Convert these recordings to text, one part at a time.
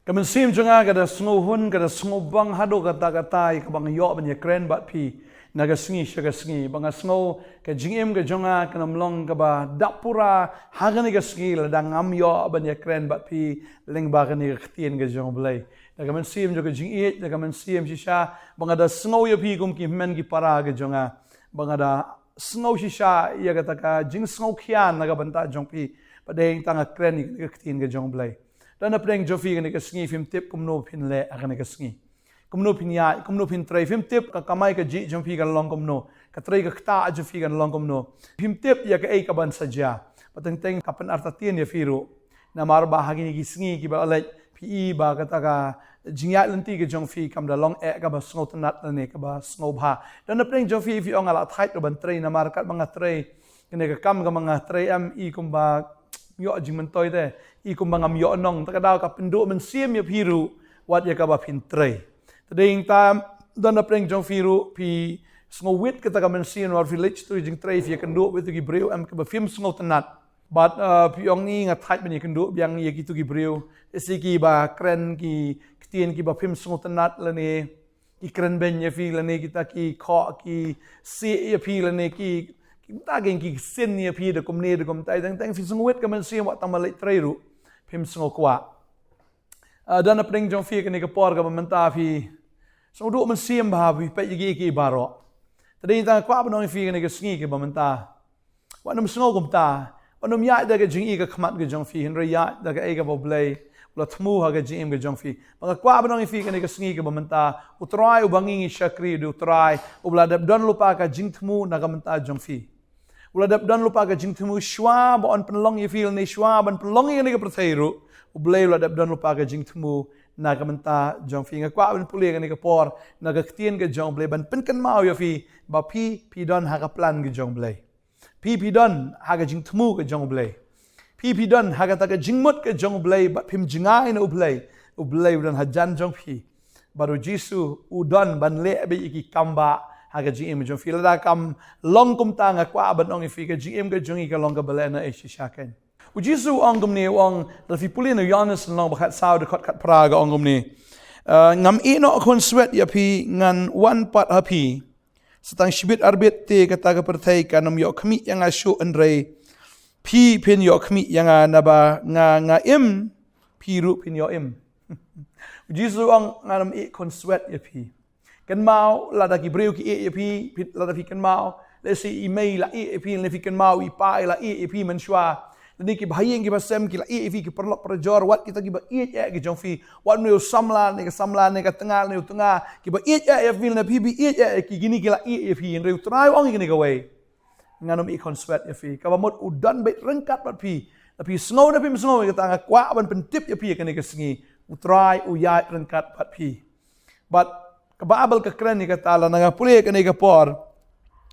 Kaman sim jonga kada sngohun kada snobang hado kata kabang yo ban kren bat pi naga sngi shaga sngi banga sngo ka jingem ka jonga kanam long ka ba dapura hagani ka sngi ladang am yo ban kren bat pi leng ba kani ktien ka jong blai daga man sim jo ka jing it daga man sim shisha banga da sngo yo pi kum ki men ki para ka jonga banga da sngo shisha ya ka taka jing sngo khian naga banta jong pi padeng tanga kren ka ktien ka jong blai dan na preng jofi kan ka sngi Phim tip kumno phin le akan ka sngi kumno phin ya kumno phin trai Phim tip ka kamai ka ji jomfi kan long kumno ka trai ka kta jofi kan long kumno Phim tip ya ka ei ka ban saja pateng teng kapan arta tien ya firu na mar ba hagini ki sngi ki ba le pi ba ka ta ka jingya lenti ka jomfi kam da long e ka ba sngo tanat ne ka ba sngo bha dan na preng jofi fi ong ala thai to ban trai na mar kat manga trai kene ka kam ka manga trai am i kum ba yo jing man toy de i kum bangam yo nong ta daw ka pindu men sim ya piru wat ya ka ba phin trai tading ta don na preng jong firu pi sngo wit ka ta ka men sim war village tu jing trai fi kan do with ki breu am ka ba Phim sngo tanat but pi ong ni nga thai ben kan do byang ye ki tu ki breu esi ki ba kren ki ktien ki ba Phim sngo tanat la ne ki kren ben ye fi la ne ki ta ki kho ki si ye fi la ne ki ta gen ki sin ni pi de kom ne de kom tai tang fi sngo wit ka men sim wat ta ma le trai ru Phim sngo kwa dan na preng jong fi ka ni ka por ka manta fi so do man sim ba bi pe gi ki baro tadin ta kwa ba no fi ka ni ka sngi ka manta wa no sngo kom ta wa no ya da ka jing i ka khmat ka jong fi hin re ya da ka e ka bo blai la thmu ha ka jim ka jong fi ba kwa ba no fi ka ni ka sngi ka manta utrai u bangi shakri du utrai u bla dab don lupa ka jing thmu na ka manta jong fi uladap dan lupa ka jing thmu shwa ba on penlong ye feel ni shwa ban penlong ye ni ka prathairu ublay uladap dan lupa ka jing thmu na ka menta jong fi nga kwa ban puli ka ni ka por na ka ktien ka jong blay ban pen kan mau ye fi ba pi don ha ka plan ka jong blay pi don ha ka jing thmu ka jong blay pi don ha ka ta ka jing mut ka jong blay ba Phim jingai na ublay udan ha jan jong fi baru jisu udon ban le be ki kamba haga GM jong fi la kam long kum ta nga kwa ban ong fi ka GM ka jong ka long ka bala na e shaken u jisu ong gum ne ong da fi puli na Johannes long bakhat saw de khat praga ong gum ne ngam e no kon swet ya pi ngan one part happy satang shibit arbit te ka ta ka perthai ka nom yo khmi yang a shu an re pi pin yo khmi yang a na ba nga im pi ru pin yo im u jisu ong ngam e kon swet ya pi kan mau la da ki breu ki e pi la da fi kan mau le si email la e pi le fi kan mau i pai la e pi man shwa ni ki bhai ngi basem ki la e fi ki perlok perjor wat kita ki ba e ki jong fi wat no samla ne ka tengah ki ba e fi na pi bi e ki gini ki la e pi en reu trai ong ki ni ka wei nganom e conswet e fi ka ba mot udan be rengkat bat pi tapi sngo na pi sngo ka tanga kwa ban pen tip e pi ka ni ka sngi utrai u ya rengkat bat pi but kababal ka kren ni ka tala na puli ka ni ka por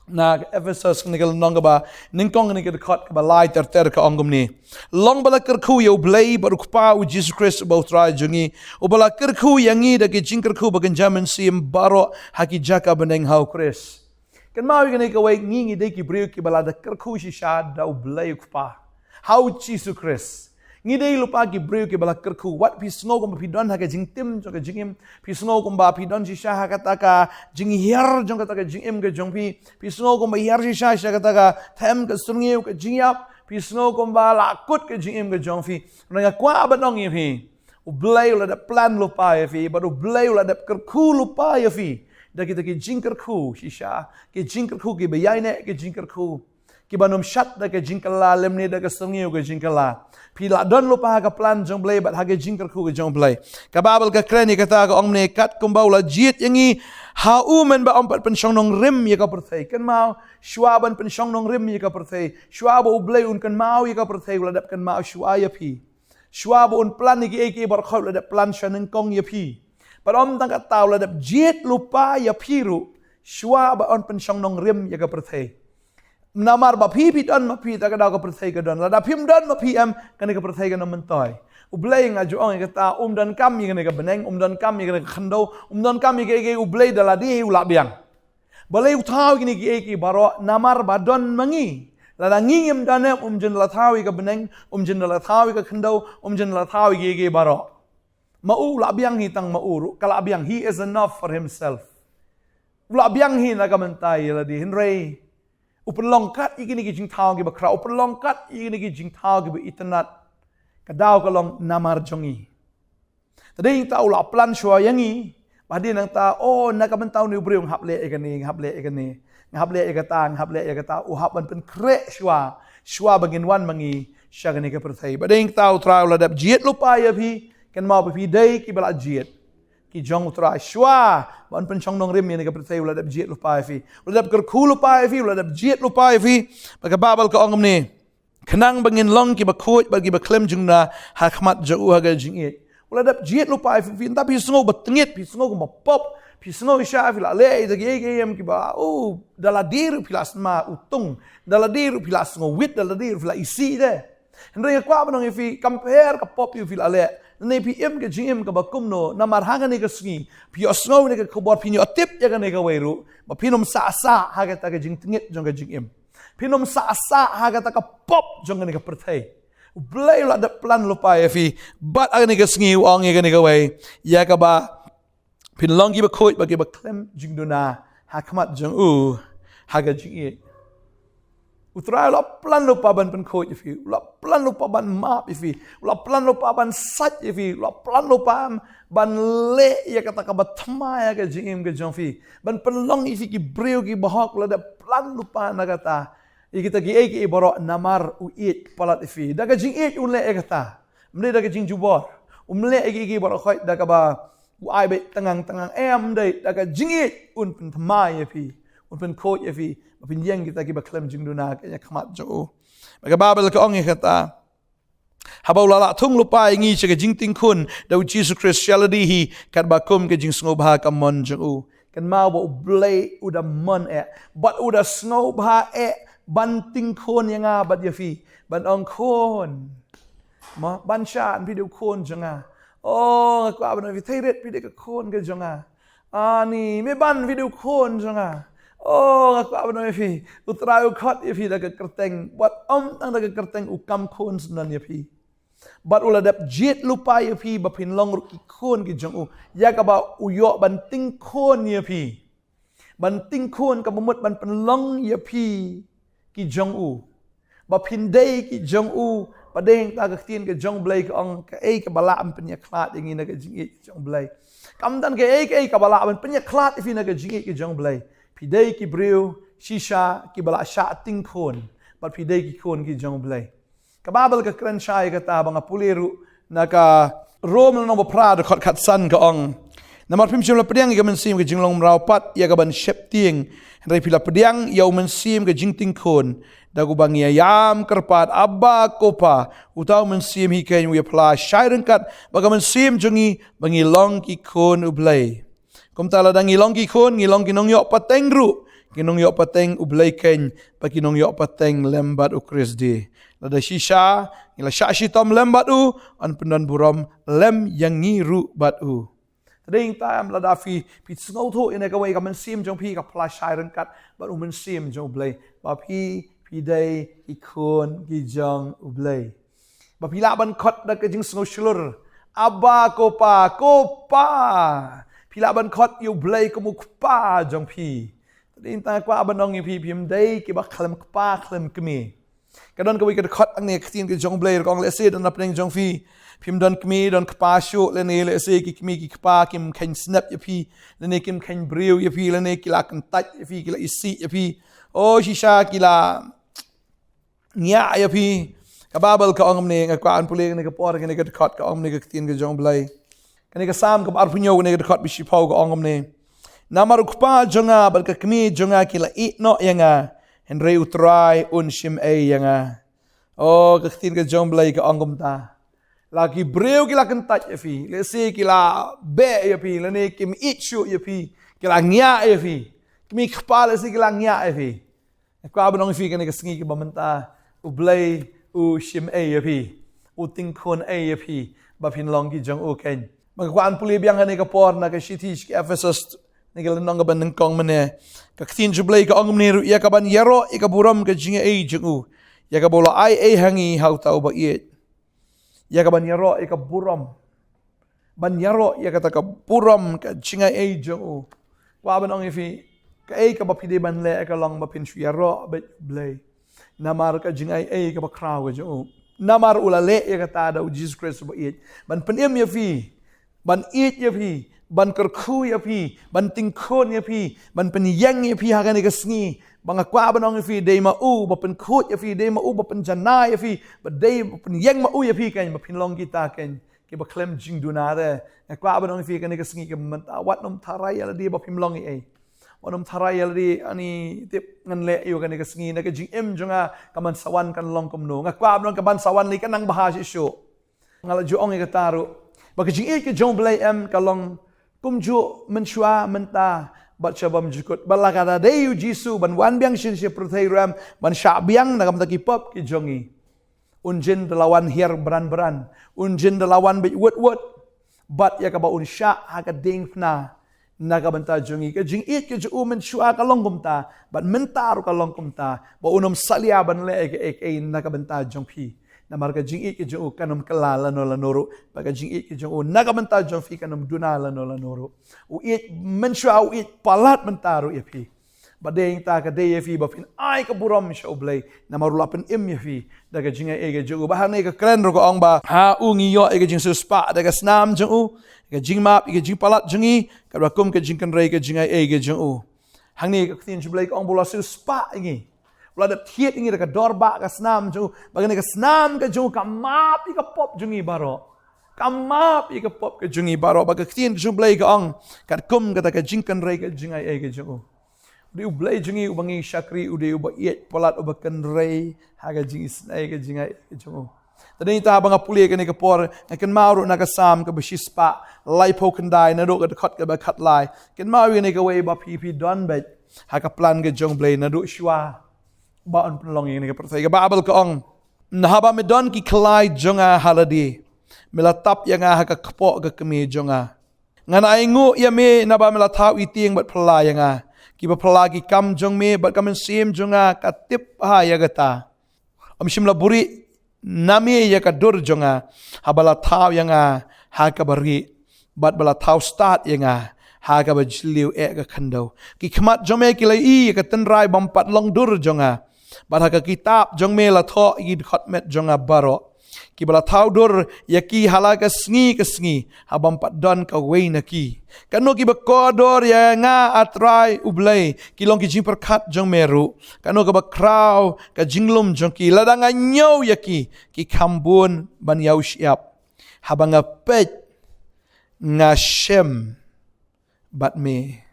na Ephesus ni ka nong ba ningkong ni ka khot ka ba lai ter ka ongum ni long bala kar khu yo blai bar pa u Jesus Christ about try jungi u bala kar khu yangi da ki jingkar khu ba kan jaman sim baro haki jaka baneng how Chris kan mau ka ni ka wai ngi de ki breu ki bala da kar khu shi sha da u blai ku pa how Jesus Christ ngi dei lupa ki breu ki bala kerku wat pi sngo ko pi don ha ka jing tim jo ka jingim pi sngo ko ba pi don ji sha ha ka ta ka jing hier jong ka ta ka jing im ka jong pi sngo ko ba hier ji sha ka ta ka them ka sungiu ka jing yap pi sngo ko ba la kut ka jing im ka jong pi na kwa ba dong ye pi u blai la da plan lupa ye pi ba u blai la da kerku lupa ye pi da kita ki jing kerku shi sha ki jing kerku ki ba yai ne ki jing kerku ki banom shat da ka jingkala lemne da ka sungiu ka jingkala pi la don lupa ka plan jong blai bat ha ka jingkar khu ka jong blai ka babal ka kreni ka ta ka ong ne kat kum baula jiet yangi ha u men ba om pat pen shong nong rim ye ka perthai kan mau shwa ban pen shong nong rim ye ka perthai shwa bo blai un kan mau ye ka perthai la dap kan mau shwa ya pi shwa bo un plan ni ki bar khol la dap plan shaneng kong ye pi par om tang ka taw la dap jiet lupa ya pi ru shwa ba on pen shong nong rim ye ka perthai namar ba pi don ma pi ta ka daw ka perthai ka don la da Phim don ma pi am ka ni ka perthai ka nom toy u blai nga ju ong ka ta don kam ye ka beneng don kam ye ka khando don kam ye ke u blai da la di u la biang balai u thau ki ni ki baro namar ba don mangi la da ngim dan jen la thau ka beneng jen la thau ka khando jen la thau ke baro Mau la biang hi tang mau kala biang he is enough for himself. La biang hi na kamantai la di hinrei. Upen longkat igini gi jing thao gi ba kra upen longkat igini gi jing thao gi ba internet. Kadau kalong namar jongi. Tadi ta ula plan shwa yangi. Padi nang ta na kamantau ni briung hap le egani hap le egani. Ngap le egata uhap ban pen kre shwa bangin wan mangi shagani ka perthai. Bading tau tra ula dap jiet lupa ya phi kan mau phi dei ki bala jiet. Ki jong tra shwa ban pen chong Nongkhryiem ni ka perthai ula dap jiet lupa ya phi. Ula dap kerku lupa ya phi ula dap jiet lupa ya phi. Baka babal ka ongam ni. Kenang bangin long ki ba khoj bagi ba klem jungna hakmat jau haga jingiet. Ula dap jiet lupa ya phi tapi sngo batngit phi sngo ba pop. Pisngo isya fila le idagem ki ba daladir pilas ma utung daladir pilas ngo wit daladir fila isi de hendra kwa banong ifi compare ka pop yu fila le ne pm ke gm ka bakum no namar hanga ne ka sngi pi osngo ne ka khubor pinyo tip ya ka ne ka weiru ba pinom sa ha ka ta ka jing tingit jong ka gm pinom sa ha ka ta ka pop jong ka ne ka perthai blai la da plan lupa ifi but ne ka sngi ong ya ka ne ka wei ya ka ba Pin long giba khoj bagi ba klem jing duna hakmat jong haga jing utrai la plan lupa ban pen khoj ifi la plan lupa ban map ifi la plan lupa ban sat ifi la plan lupa ban le ya kata ka batma ya ga jing ga jong fi ban pen long ifi ki breu ki bahok la da plan lupa na kata ikita ki boro namar uit palat ifi daga jing unle e kata mle daga jing jubor umle ki boro khoj daga ba ai be tangang em dei daga jingit un pen thmai fi un pen khoj fi pin yang kita ki ba klem jing duna ka khmat jo baga babel ka ong kata habau la thung lupa ngi che ka jing ting khun da Jesus Christianity hi kat ba kum ka jing sngo bha ka mon jo kan mau bo blai uda mon but uda sngo bha ban ting khun yanga bat ya fi ban ong khun ma ban shan video khun janga aku abang nabi thairet video khon ke jonga ani me ban video khon jonga aku abang nabi utrayu khat ifi daga kerteng buat tang daga kerteng ukam khon sunan yapi bat uladap jet lupa yapi bapin long ki khon ki jong ya ka ba uyo ban ting khon yapi ban ting khon ka mumut ban pen long yapi ki jong bapin dei ki jong padeng ta ka tin ke jong blai ka ong Kaei ka bala am penya klat ingi na ka jingi jong blai kam dan Kaei ka bala am penya klat ifi na ka jingi ki jong blai pidei ki breu shisha ki bala sha ting khon pat pidei ki khon ki jong blai ka babal ka kran shai ka ta banga puleru na ka rom no pra de khot khat san ka ong namar phim chim la pediang ka men sim ka jinglong mrau pat ya ka ban shep ting rai pila pediang ya men sim ka jing ting khon dagu bangia yam kerpat abba kopa utau men sim hi ken we apply shairen kat baga men sim jungi bangi long ki khon ublai kom tala dangi long ki khon ngi long ki nong yok pateng ru ki nong yok pateng ublai ken pa ki nong yok pateng lembat ukris di lada shisha ila shashi tom lembat an pendan buram lem yang ngi ru bat Tading time lada fi sngo tho in ka way ka men sim jong pi ka apply shairen kat but men sim jong blai ba pidei ikon gijang ublay bapila ban khot da ka jing sngo shlur abba kopa pila ban khot yu blay ko mukpa jong pi din ta kwa ban ong pi phim dei ki ba khlem kpa khlem kmi kadon ka wi ka khot ang ne khin ki jong blay kong le se dan apneng jong fi phim don kmi don kpa shu le ne le se ki kmi ki kpa kim khen snap ya pi le ne kim khen breu ya pi le ne ki la kan tat ya pi ki la isi ya pi shisha ki la nya ya pi ka babal ka ong ne ka an pule ne ka por ne ka khot ka ong ne ka tin ka jong blai ka ne ka sam ka ar punyo ne ka khot bi shi pau ka ong ne namar kpa jonga bal ka kmi jonga ki la I no yanga henre utrai un shim yanga ka tin ka jong blai ka ong ta lagi breu ki la kan tat ya fi le se ki la be ya pi le ne kim ichu ya pi ki la nya ya fi kmi kpa le se ki la nya ya fi ka abanong fi ka ne ka sngi ki bamanta ublay shim ya pi ting khon ya pi ba phin long ki jong ken magkwan puli biang ne ka por na ka shiti ki Ephesus ne ka nong ban ng kong mane ka tin jublay ka ong ne ru ya ka ban yaro ka buram ka jinga jong ya ka bola hangi hau tau ba ya ka ban yaro ka buram ban yaro ya kata ka puram ka jingai ai jong wa ban ong ifi ka ai ka ba pide ban le ka long ba pin yaro ba blay namar ka jingai ai ka ba kraw ka jong namar ulale ya kata da Jesus Christ ba it ban penem ya fi ban it ya fi ban kerku ya fi ban tingkon ya fi ban penyang ya fi hagan ka sngi bang akwa banong ya fi dei ma u ba pen khut ya fi dei ma u ba pen jana ya fi ba dei penyang ma u ya fi kan ba pin long kita kan ke ba klem jing dunare akwa banong ya fi kan ka sngi ka manta wat nom tharai ya di ba pin long ai wanom tharai ya di ani tip ngan le yu kan ka sngi na ka jing em jonga kaman sawan kan long kom no ngakwa banong ka ban sawan li kan nang bahas isu ngala ju ong ka taru ba ka jing e ka jong blai em ka long kumju menchua menta bat chabam jukut balakada deyu jisu ban wan biang shin she prothai ram ban sha biang na kam taki pop ki jongi unjin dalawan hier beran unjin dalawan bit wot bat ya ka ba un sha ha ka ding na ka banta jongi ka jing it ke ju menchua ka longkum ta bat mentar ka longkum ta ba unom salia ban le ke na ka banta jong phi na marga jing it ke ju kanum kalala no la noro baga jing it ke ju naga menta jong fi kanum dunala no la noro u it menshua u it palat mentaru ya fi badeng ta ka de fi ba fin ai ka buram sho blay na marula pen im ya fi daga jing e ke ju ba ne ka kren ro ko ong ba ha u ngi yo e ke jing su spa daga snam jong u ke jing map ke jing palat jongi ka ba kum ke jing kan rei ke jing e ke jong u hang ne ka tin ju blay ko ong bola su spa ngi Wala da tiet ingi ka dorba ka snam jo bagane ka snam ka jo ka map ka pop jungi baro ka map ka pop ka jungi baro baga tien jo blai ka ong ka kum ka ta ka jingkan rei ka jingai ai ka jo de blai jungi ubangi shakri ude uba iet polat uba kan rei ha ka jingi snai ka jingai ka jo tadi ta banga puli ka ne ka por na kan mauru na ka sam ka bishispa lai po kan dai na do ka khat ka ba khat lai kan mawi ne ka wei ba pp don ba ha ka plan ka jong blai na do shwa ba on pelong ini ke percaya babel ke ong nahaba medon ki kelai jonga haladi melatap yang ha ka kepok ke kemi jonga ngana aingu ya me naba melatau iting bat pela yang ki ba pela ki kam jong me bat kam sim jonga ka tip ha ya gata am shimla buri nami ya ka dur jonga habala tau yang ha ka bari bat bala tau start yang ha ka bajliu ka khandau ki khmat jome ki lai i ka tenrai bampat long dur jonga Bada ka kitab jong me la tho i khotmet jonga baro ki bala thau dur yaki halaga sngi habam pat don ka wei na ki kanu ki ba kodor ya nga atrai ublai ki long ki jing perkhat jong meru kanu ka ba kraw ka jinglum jong ki ladanga nyau yaki ki khambun ban yau siap habanga pet nga shem bat me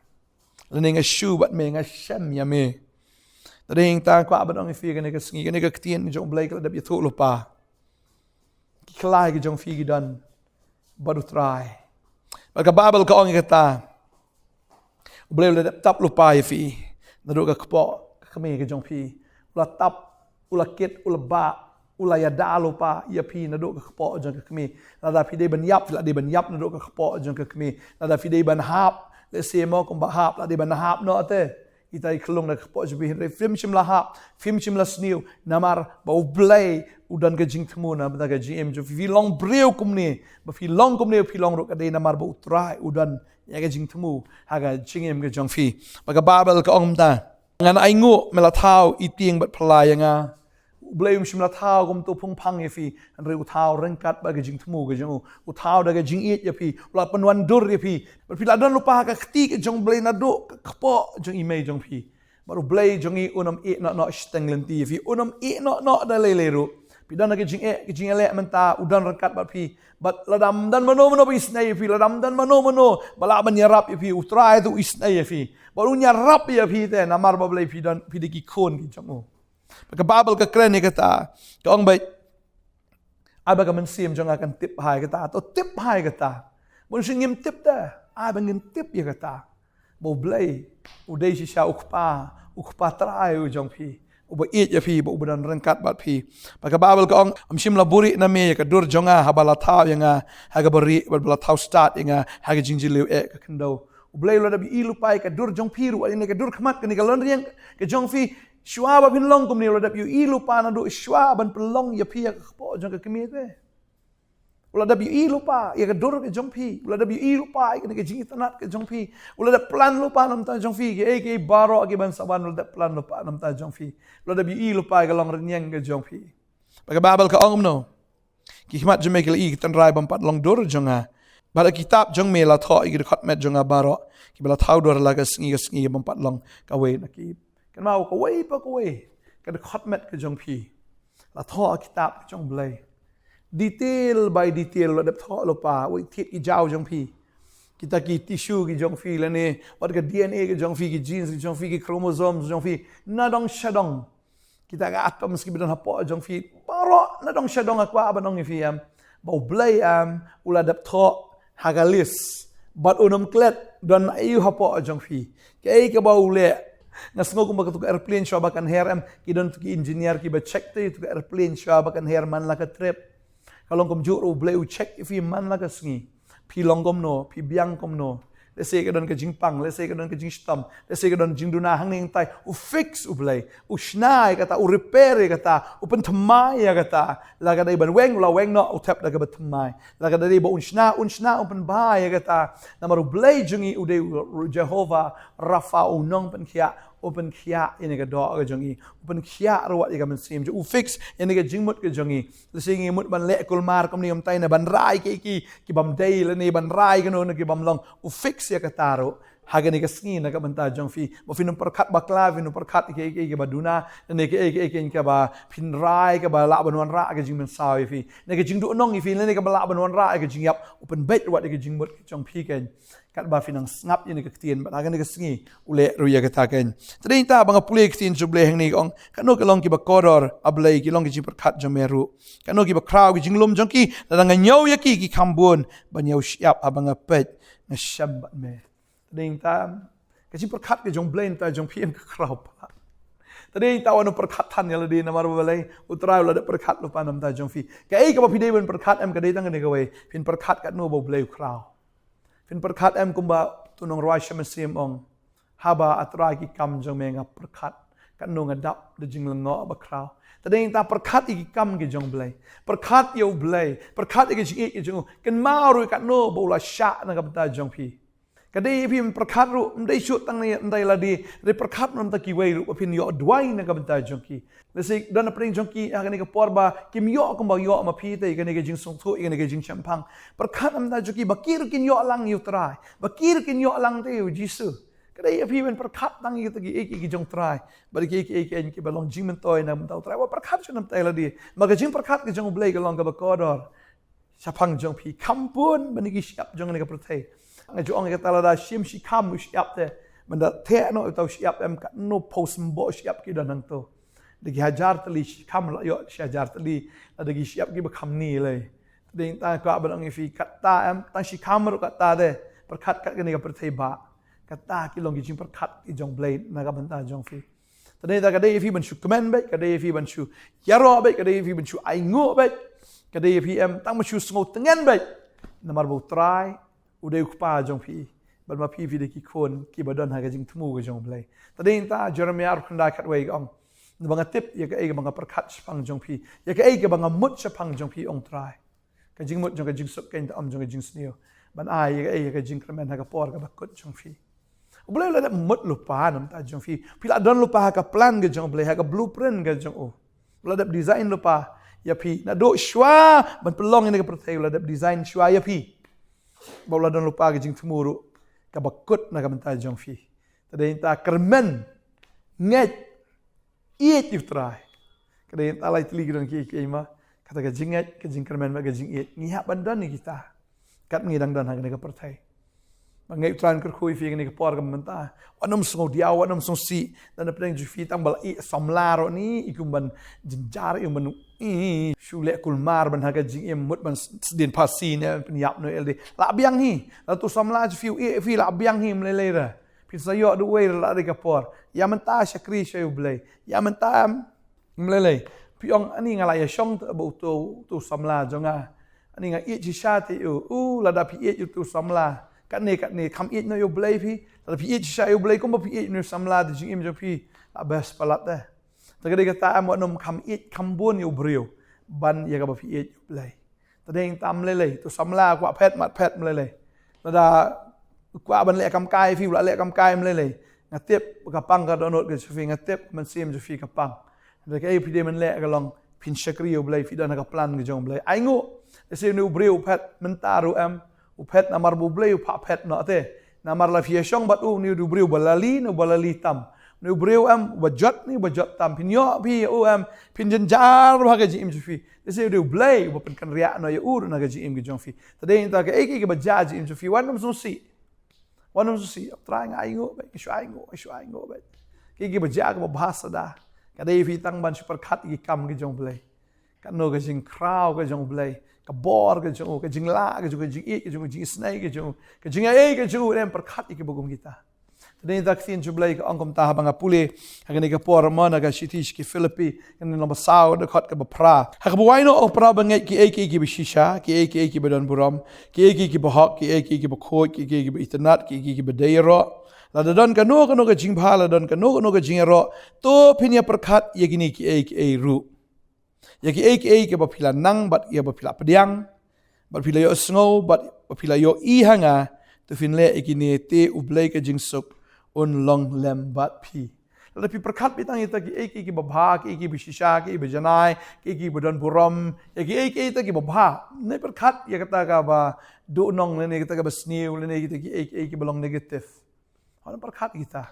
lening a shu bat me nga shem ya me Tadi yang tak kuat abang ifi kena kesengi kena ketien jong belai kalau dapat tu lupa. Kelai ke jong fi dan baru try. Maka Bible ka orang kata belai ulah tap lupa ifi. Naduk ke kepok kami ke jong fi. Ulah tap ulah kit ulah ba ulah ya da lupa ya fi naduk ke kepok jong ke kami. Nada fi dei ban yap la dei ban yap naduk ke kepok jong ke kami. Nada fi dei ban hap le se mo kom ba hap la dei ban hap no ate. Itai kelong na kapok jebih re film chim lahap film chim la sniu namar bau blai udan ke jing thmu na bata ke gm jo fi long breu kumni ba fi long kumni fi long ro ka de namar bau trai udan ya ke jing thmu haga jingem ke jong fi baga babel ka ong ta ngan ai ngu mela thau iting bat phlai nga blai chim la thau kum to phung phang ye fi an re u thau reng kat ba ke jing thmu ke jong u thau da ke jing it ye fi la panwan dur ye fi fi la don lupa ka khti ke jong blai na do kapok jong imei jong fi baru blai jongi unam e no stenglen ti fi unam e no da leleru pidan ke jing ele menta udan rekat bat fi bat ladam dan mano bi snai fi ladam dan mano bala ban yarap fi utrai tu isnai fi baru nyarap ya fi te namar ba blai fi dan fi ki khon ki jong maka Bible ka kren ni kata ka ong bai aba ka mensim jong akan tip hai kata atau tip hai kata mun singim tip da aba ngim tip ya kata bo blai udai si sha ukpa trai u jong phi uba it ya phi bo udan rengkat bat phi maka Bible ka ong amshim la buri na me ka dur jonga habala thaw yanga haga bari bala thaw start yanga haga jingjiliu ka kendo ublai lo da bi ilupai ka dur jong phi ru ani ka dur khmat ka ni ka lon riang ka jong phi Shua ba pinlong kum ni lo dap yu ilu pa na do shua ban pelong ya pia ka po jong ka kemi te. Ulah da bi lupa ia ka dor ke jong phi. Ulah da bi lupa ia ke jing tanat ke jong phi. Ulah da plan lupa nam ta jong phi ke baro ke ban saban ulah da plan lupa nam ta jong phi. Ulah da bi lupa ke long renyang ke jong phi. Bagi Babel ka ong no. Ki hmat jome ke i tan rai bampat long dor jonga. Bala kitab jong me la tho i ke khat met jonga baro. Ki bala thau dor la ka sngi bampat long ka we na ki. Kan mau ka we pa ka we. Ka khat met ke jong phi. La tho kitab jong blai. Detail by detail la dap tho lo pa oi thit ki jaw jong phi kita ki tissue ki jong phi la ne wat ka DNA ki jong phi ki genes ki jong phi ki chromosomes jong phi na dong shadong kita ka atom ski bidan hapo jong phi paro na dong shadong akwa abanong fi am bau blai ula dap tho hagalis bat unum klet don ayu hapo jong phi ke bau le Nasngo kung baka airplane siya bakan her ki don ki engineer ki ba check te to airplane siya bakan her man la ka trip Kalong kom juro bleu check if man la ka sngi pi long kom no pi biang kom no let's say ka don ka jing pang let's say ka don ka jing stam let's say ka don jing duna hang ning tai u fix u blai u snai kata u repair kata u pen thamai kata la ka dai ban weng la weng no u tap la ka ba thamai la ka dai ba un sna u pen bai kata namaru blai jungi u de Jehovah Rafa u nong pen khia open kia ini ka do ka jongi open kia rawat ka man sim u fix ini ka jingmut ka jongi lesingi mut ban le kulmar kom ni om tai na ban rai ki Bantei le ni ban rai ka no ki bam long u fix ya ka taro haga ni ka sngi na ka banta jong fi mo finum perkhat bakla finum perkhat ki ba duna ne ke ka ba pin rai ka ba la ban wan ra ka jing man sawi fi ne ka jing du nong fi ne ka ba la ban wan ra ka jing yap open bet wat ka jingmut ki jong fi ken kat ba finang ngap ini ka ktien ba haga ni ka sngi ule ruya ka ta ken Tading ta banga pulih ktien juble hang ni ong kanu ka long ki ba koror ablai ki long ki jing perkhat jong meru kanu ki ba kraw ki jing lum jong ki da nga nyau ya ki khambun ba nyau siap abanga pet na shambat me Tading ta ka jing perkhat ki jong blain ta jong pm ka kraw pa Tading ta wanu perkhat tan ya ladi na maru balai utrai la da perkhat lu pa nam ta jong fi ka ei ka ba pidai ban perkhat em ka dei tang ne ka we pin perkhat kat no bo blai kraw pin perkhat em kumba tunong roi shamasim ong haba atrai ki kam jong menga perkhat kan no ngadap de jing lengo ba kraw tadeng ta perkhat ki kam ki jong blai perkhat yo blai perkhat ki jing ki jong kan maru kat no bola sha na ka ta jong phi kadai phi perkhat ru ndai chu tang ni ndai la di re perkhat nam ta ki wei ru phin yo dwai na ka ta jong ki lesik dan pring jong ki ha ni ka porba kim yo kom ba yo ma phi te ka ni ka jing song thu ka ni ka jing champang perkhat nam ta jong ki bakir kin yo lang yu trai bakir kin yo lang te yu jisu Kadai api men perkhat tang kita ki jong try bagi ki balong jing men toy nam tau try wa perkhat chu nam tai la di maga jing perkhat ki jong blai ka long ka ba kodor sapang jong phi kampun bani ki siap jong ni ka protei nga ju ong ka tala da shim shi kam siap te man da the no tau siap em ka no post mbo siap ki dan nang to de ki hajar tali kam la yo hajar tali da ki siap ki ba kham ni le de ta ka balong fi kata em ta shi kam ro kata de perkhat ka ni ka protei ba kata ki long ki jing perkhat ki jong blade na ka banta jong fi tadai ta kadai fi ban shu command bai kadai fi ban shu yaro bai kadai fi ban shu ai ngo bai kadai fi em tang ma shu sngo tengen bai namar bo try udai pa jong fi ban ma fi de ki kon ki badon ha ka jing thmu ka jong blade tadai ta Jeremiah khanda khat wei ong banga tip ya ka ai banga perkhat spang jong fi ya ka ai ka banga mut chapang jong fi ong try ka jing mut jong ka jing sup ken ta jong ka jing sneo ban ai ya ka ai ka jing kremen ha ka por ka bakut jong fi boleh lah mut lupa nam ta jong fi pila don lupa ka plan ke jong boleh ka blueprint ke jong boleh ada design lupa ya pi na do shwa ban pelong ini ke pertai boleh ada design shwa ya pi boleh don lupa ke jing temuru ka bakut na ka menta jong fi tadai ta kermen nget iet you try kadai ta lai tli don ki ma kata ka jinget ke jing kermen ma ke jing iet ngi ha ban don ni kita kat ngi dang dan ha ke pertai Mangai tran ker khui fi ni ka por ka menta wanam song dia wanam song si dan peng ju fi tang bal i samlaro ni ikum ban jinjar i man i shule kul mar ban haga jing em mut ban din pasi ne pen yap no ld la biang hi la tu samla ju fi la biang hi mle le ra pi sa yo du we la de ka por ya menta shakri shayu blai ya menta mle le pi ong ani ngala ya shong bo tu samla jonga ani nga i ji sha ti u la da pi i tu samla kat ni kam it no yo blai phi ta phi it sha yo blai kom phi it no samla de jing im jo phi la best palat de ta ga de ka ta am nom kam it kam bon yo brio ban ya ga phi it yo blai tadeng tam lele tu samla kwa pet mat pet lele tada kwa ban le kam kai fi le kam kai lele ngatep kapang ka donot ke fi ngatep man sim je fi kapang de ke pide man le ka long pin shakriyo blai fi dana ka plan ke jong blai ai ngo se nu breu pet man taru am u pet namar bu blai pa pet no te namar la fi shong bat u ni du breu balali no balali tam nu breu am bajot ni bajot tam pin yo pi u am pin jenjar ba ke jim fi se du blai u pen kan ria no ya ur na ke jim ke jong fi tade ta ke ke bajaj jim fi wan so si wan so si try ngai ngo ba ke shai ngo ba ke bajag ba bahasa da kadai fi tang ban super khat ki kam ke jong blai kan no ke jing crowd ke jong blai ka bor ke jong ke jing la ke jing e ke jing snai ke jing ai ke jong em per khat ke bogum kita tade tak tin jublai ka angkom ta banga pule hagani ka por mana ka shitish ki philippi kan no ba sao de khat ka ba pra ha ka wai no opra bangai ki ki bishisha ki badon buram ki ba hak ki ba khoi ki ba internet ki ba dairo la don ka no ka jing bhala don ka no ka jing ro to phinya per khat yegini ki ru yagi ke ba phila nang bat ya ba phila pediang bat phila yo snow bat phila yo I hanga to finle ikini te ublai ka jing sok un long lem bat phi la pi prakhat bitang ita ki ba bha ki bishisha ki bejanai ki bodon buram ki ta ki ba bha ne prakhat ya kata ka ba do nong ne kata ka ba snew ne ki belong negative ana prakhat kita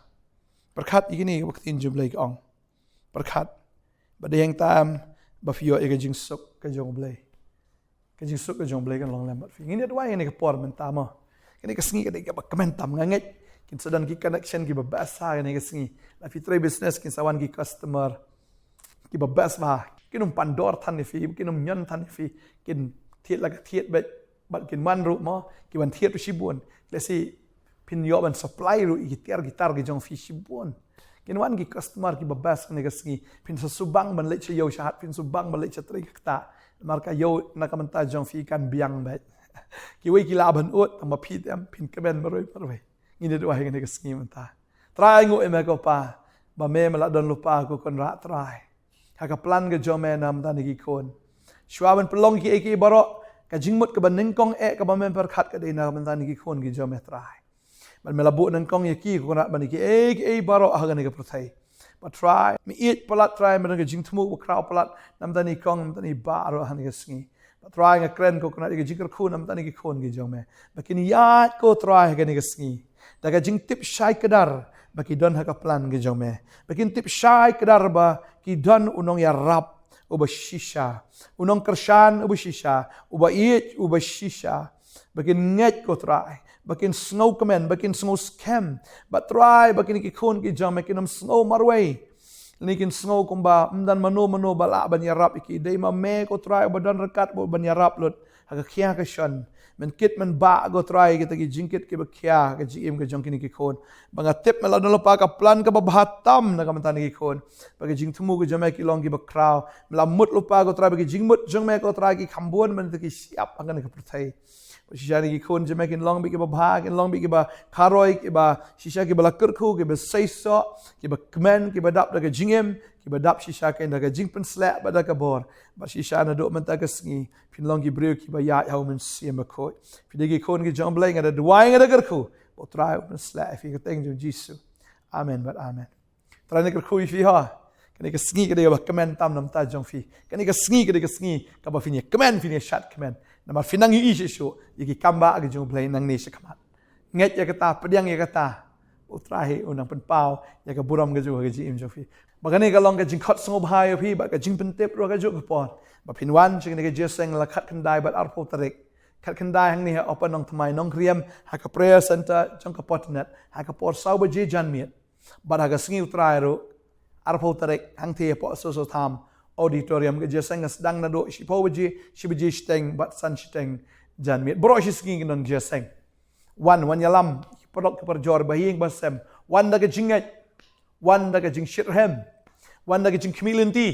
prakhat ikini waktin jublai ong prakhat badeng tam ba fio e jing sok ka jong blai ka jing sok ka jong blai kan long lem bat phi ngini dwa ne ka por men ta ma kini ka sngi ka ba comment tam nganget kin sadan ki connection ki ba basa ne ka sngi la fi tray business kin sawan ki customer ki ba bas ba kinum pandor than ni fi kinum nyon than ni fi kin thiet la ka thiet bat kin man ru mo ki ban thiet shi buon le si pin yo ban supply ru ki gitar ki jong fi shi buon kin wan ki customer ki ba bas ne ka sngi pin sa subang ban le che yo shahat pin subang ban le che tray ka marka yo na ka man ta jong fi kan biang ba ki wei ki la ban ot ma phi tem pin ka ben maroi parwe ngine do hai ne ka sngi man ta try ngo e me ko pa ba me mala don lupa ko kon ra try ha ka plan ga jo me nam ta ni ki kon shwa ban pelong ki baro ka jingmut ka ban ning kong e ka ba me per khat ka de na man ta ni ki kon ki jo me try ban me la bu nang kong ye ki ko na ban ki baro ha ga ne ka prothai but try me eat palat try man ga jing thmu kraw palat nam ta ni kong nam ta ni ba ro han ga sngi but try nga kren ko na ga jing khu nam ta ni ki kon ki jo me bakin ya ko try ga ne ga sngi daga jing tip shai kedar baki don ha ka plan ge jome bakin tip shai kedar ba ki don unong ya rap uba shisha unong kershan uba shisha uba it uba shisha bakin nget ko try bakin snow kemen bakin snow scam but try bakin ki khon ki jome kinam snow marway nikin snow kumba mdan mano bala ban ya rap ki dei ma me ko try uba don rekat bo ban ya rap lot ha ka khia ka shan men kit men ba go try kita ki jingkit ki bakya ka gm ka jongkini ki khon banga tip mala no pa ka plan ka bahatam na ka mantani ki khon bagi jing thumu ko jame ki long ki bakraw mala mut lupa go try bagi jingmut jongme ko try ki khambon men ki siap angan ka perthai shishani ki khon jame ki long bi ki ba ki long bi ki ba kharoi ki ba shisha ki bala kurkhu ki ba saiso ki ba kmen ki ba dap da ka jingem ki ba dap shisha ka inda ka jingpen slap ba da ka bor ba shisha na do man ta ka sngi pin long ki breu ki ba ya how men sim ko pidegi kon ki jom bleng ada duai ada gerku bo try open slap fi ka teng jo jisu amen but amen try ne gerku fi ha kani ka sngi ka de ba comment tam nam ta jong fi kani ka sngi ka ba fi ni comment fi ni shat comment na ma finang yi shu yi kamba ga jong bleng nang ni se kamat nget ya kata pediang ya kata bo try unang pen pau ya ka buram ga jo ga ji im jo fi bagani ka long ka jing khot sngop hai fi ba ka jing pen tep ro ka jo ka pon ba pin wan ching ne ka jeseng la khat kan dai bat ar po tarik khat kan dai hang ni ha open Nongthymmai Nongkhryiem ha ka prayer center jong ka Potternet ha ka por sau ba je jan miet ba ha ka sngi utrai ro ar po tarik hang the po so tham auditorium ka jeseng sedang na do shi po ba je steng bat san steng jan miet bro shi sngi non jeseng wan yalam podok per jor ba hing ba sem wan da ka jinget wan da ka jing shirhem wan da ka jing kmilinti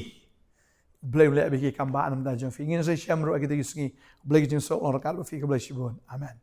blame le biki kamba anam da jong fi ngin se shamro akite gisngi blake jing so on rakal fi ka blai shibon amen